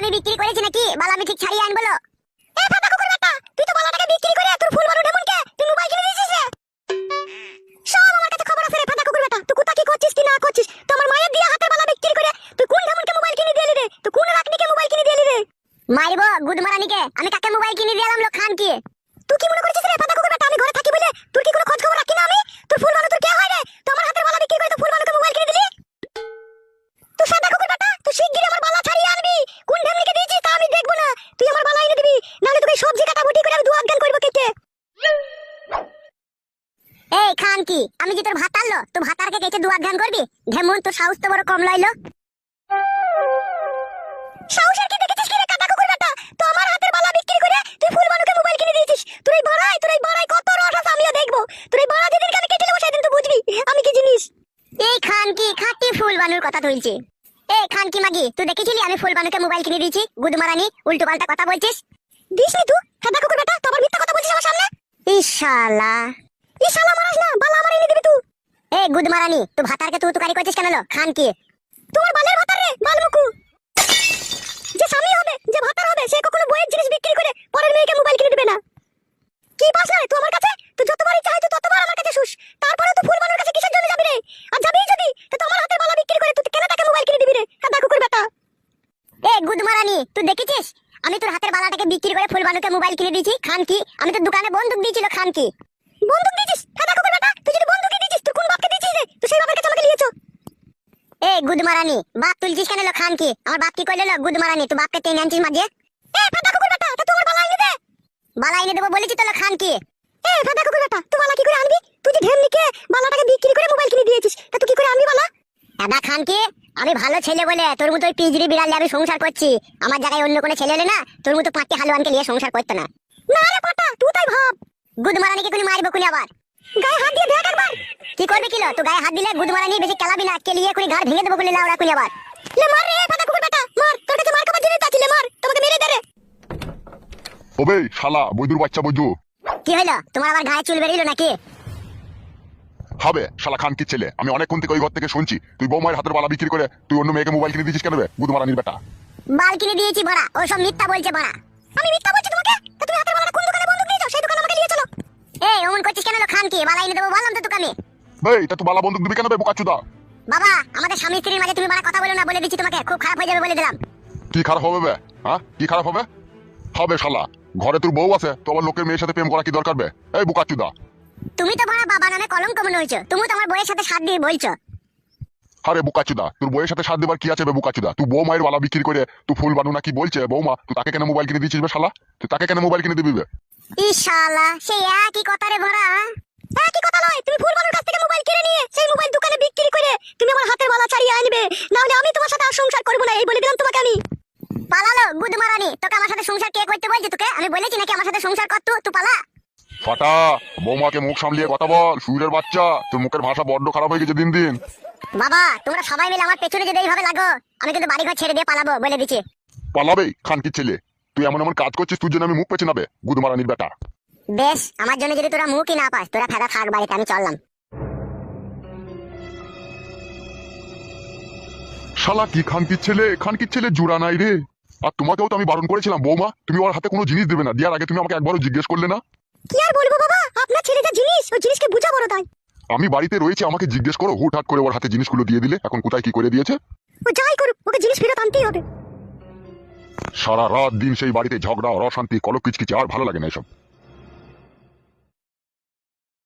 আমি বিক্রি করেছি নাকি? বালা আমি ঠিক ছাড়িয়ে আন বলো। এ ফাটা কুকুর বেটা, তুই তো বালাটাকে বিক্রি করে তোর ফুল বানু ঢেমনকে তুই মোবাইল কিনে দিয়েছিস রে। সব আমার কাছে খবর আছে রে ফাটা কুকুর বেটা, তুই কোথা কি করছিস কি না করছিস। তো আমার মায়ের দিয়া হাতের বালা বিক্রি করে তুই কোন ঢেমনকে মোবাইল কিনে দিলি রে? তুই কোন রাখনিকে মোবাইল কিনে দিলি রে? মারবো গুদ মারানিকে। আমি কাকে মোবাইল কিনে দিলাম লোক খান কি? তুই কি মনে করছিস রে ফাটা কুকুর বেটা আমি ঘরে থাকি বলে তোর কি কোনো খোঁজ খবর রাখি না আমি? তোর ফুল বানু তোর কে হয় রে? তো আমার হাতের বালা বিক্রি করে তো ফুল বানুকে মোবাইল কিনে দিলি। তুই ফাটা কুকুর বেটা, তুই শিগগিরই আমার বালা ছাড়িয়ে আনবি। কোন ঢেমনিকে দিয়েছিস তা আমি দেখবো না, তুই আমার বালা এনে দিবি, নাহলে তোকে সবজি কাটা বুটি করে আমি দু অজ্ঞান করবো কেটে। এই খান কি, আমি যে তোর ভাত আনলো তুই ভাতারকে কেটে দু অজ্ঞান করবি? ঢেমন তোর সাহস তো বড় কম লইলো। সাহসের কি দেখেছিস কি রে কাটা কুকুর বেটা? তো আমার হাতের বালা বিক্রি করে তুই ফুল বানুকে মোবাইল কিনে দিয়েছিস। তোর এই বাড়াই কত রস আছে আমিও দেখবো। তোর এই বাড়া যেদিনকে আমি কেটে নেবো সেদিন তুই বুঝবি আমি কি জিনিস। এই খান কি খাটি ফুল বানুর কথা তুলছি। এই খান কি মাগি, তুই দেখেছিলি আমি ফুল বানুকে মোবাইল কিনে দিয়েছি? গুদ মারানি উল্টো পাল্টা কথা বলছিস। দিসনি তুই কাটা কুকুর বেটা, তো আবার মিথ্যা কথা বলছিস আমার সামনে। ইশালা মারাস না, বালা আমার এনে দিবি তুই। এই গুদ মারানি তুই ভাতারকে তুই তুকারি করছিস কেন লো? খান কি তোমার বালের ভাতার রে বালমুকু। যে স্বামী হবে যে ভাতার হবে সে কখনো বইয়ের জিনিস বিক্রি করে পরের মেয়েকে মোবাইল কিনে দিবে না। কি পাস না রে তুই আমার কাছে? তুই যতবার ইচ্ছা হয় তুই ততবার আমার কাছে শুস, তারপরে তুই ফুল বানুর কাছে কিসের জন্য যাবি রে? আর যাবি যদি তো আমার হাতের বালা বিক্রি করে তুই কেন তাকে মোবাইল কিনে দিবি রে কাদা কুকুর বেটা? এ গুদ মারানি তুই দেখেছিস আমি তোর হাতের বালাটাকে বিক্রি করে ফুল বানুকে মোবাইল কিনে দিয়েছি? খান কি আমি তো দোকানে বন্দুক দিয়েছিল। খান কি বন্দুক দিয়েছিস কাদা কুকুর বেটা? তুই যদি বন্দুকই দিয়েছিস তুই কোন বাপকে দিয়েছিস রে? তুই সেই বাপের কাছে আমাকে নিয়েছো। এ গুদ মারানি বাপ তুলছিস কেন লো? খান কি আমার বাপ কি কইলো লো? গুদ মারানি তুই বাপকে টেনে আনছিস মাঝে। এ ফাটা কুকুর বেটা, তা তোমার বালা এনে দে। বালা এনে দেবো বলেছি তো লো। খান কি এ ফাটা কুকুর বেটা, তুই বালা কি করে আনবি? তুই যে ঢেমনিকে বালাটাকে বিক্রি করে মোবাইল কিনে দিয়েছিস, তা তুই কি করে আনবি বালা? দাদা খান কি আমি ভালো ছেলে বলে তোর মতো ওই পিজরি বিড়াল নিয়ে আমি সংসার করছি। আমার জায়গায় অন্য কোনো ছেলে হলে না তোর মতো পাঁচটি হালুয়ানকে নিয়ে সংসার করতো না। না রে পাটা তুই তাই ভাব। গুদ মারানিকে কোনি মারবো কোনি আবার? গায়ে হাত দিয়ে দেখ একবার। কি করবি কিলো? তুই গায়ে হাত দিলে গুদ মারানি বেশি কেলাবি না, কেলিয়ে কোনি ঘাড় ভেঙে দেবো কোনি লাউড়া কোনি আবার। লে মার রে ফাটা কুকুর বেটা মার, তোর কাছে মার খাবার জিনিস আছে, লে মার তোমাকে মেরে দে রে। ওবে শালা বৈদুর বাচ্চা বৈদু। কি হলো তোমার আবার গায়ে চুল বেরিলো নাকি? হবে শালা খান কি ছেলে, আমি অনেকক্ষণ থেকে ওই ঘর থেকে শুনছি তুই বৌমায়ের হাতের বালা বিক্রি করে তুই অন্য মেয়েকে মোবাইল কিনে দিয়েছিস কেন বে গুদ মারানির বেটা? বাল কিনে দিয়েছি বড়া, ও সব মিথ্যা বলছে বড়া। আমি মিথ্যা বলছি তোমাকে? তা তুমি হাতের বালাটা কোন দোকানে বন্দুক দিয়েছো সেই দোকানে আমাকে নিয়ে চলো। এই অমন করছিস কেন লো? খান কি বালা এনে দেবো বললাম তো দোকানে। ভাই এটা তুই বালা বন্দুক দিবি কেন বে বোকাচুদা? বাবা আমাদের স্বামী স্ত্রীর মাঝে তুমি বড় কথা বলো না, বলে দিচ্ছি তোমাকে, খুব খারাপ হয়ে যাবে বলে দিলাম। কি খারাপ হবে বে? হ্যাঁ কি খারাপ হবে? হবে শালা ঘরে তোর বউ আছে তো আবার লোকের মেয়ের সাথে প্রেম করা কি দরকার বে? এই বোকাচুদা তুমি তো বড় বাবা নামে কলঙ্ক মনে হয়েছো, তুমি তো আমার বইয়ের সাথে সাথ দিয়ে বলছো। আরে বোকাচুদা তোর বউয়ের সাথে সাথ দেবার কি আছে বে বোকাচুদা? তুই বৌমায়ের বালা বিক্রি করে তুই ফুল বানু না কি বলছে বৌমা, তুই তাকে কেন মোবাইল কিনে দিয়েছিস বে শালা? তুই তাকে কেন মোবাইল কিনে দিবি বে? ইশালা সেই একই কথা রে বড়া। একই কথা নয়, তুমি ফুল বানুর কাছ থেকে মোবাইল কিনে নিয়ে সেই মোবাইল দোকানে বিক্রি করে তুমি আমার হাতের বালা ছাড়িয়ে আনবে, না হলে আমি তোমার সাথে আর সংসার করব না, এই বলে দিলাম তোমাকে আমি। পালালো গুদ মারানি, তোকে আমার সাথে সংসার কে করতে বলছে? তোকে আমি বলেছি নাকি আমার সাথে সংসার কর? তুই পালা। ফাটা বৌমাকে মুখ সামলিয়ে কথা বল সুরের বাচ্চা, তোর মুখের ভাষা বড্ড খারাপ হয়ে গেছে দিন দিন। বাবা তোমরা সবাই মিলে আমার পেছনে যদি এইভাবে লাগো আমি কিন্তু বাড়ি ঘর ছেড়ে দিয়ে পালাবো বলে দিচ্ছি। পালাবে খান কি ছেলে, তুই এমন এমন কাজ করছিস তুই জন্য আমি মুখ পেছে নাবে গুদ মারানির বেটা। বেশ আমার জন্য যদি তোরা মুখই না পাস তোরা ফেরা থাক বাড়িতে, আমি চললাম। শালা কি খান কি ছেলে জোড়া নাই রে। আর তোমাকেও তো আমি বারণ করেছিলাম বৌমা তুমি ওর হাতে কোনো জিনিস দেবে না, দেওয়ার আগে তুমি আমাকে একবারও জিজ্ঞেস করলে না। কি আর বলবো বাবা, আপনার ছেলে যা জিনিস ওই জিনিসকে বুঝা বড় তাই। আমি বাড়িতে রয়েছে আমাকে জিজ্ঞেস করো, হুটহাট করে ওর হাতে জিনিসগুলো দিয়ে দিলে, এখন কোথায় কি করে দিয়েছে? ও যাই করুক ওকে জিনিস ফেরত আনতেই হবে। সারা রাত দিন সেই বাড়িতে ঝগড়া অশান্তি কলপ কিচকিচে, আর ভালো লাগে না এসব।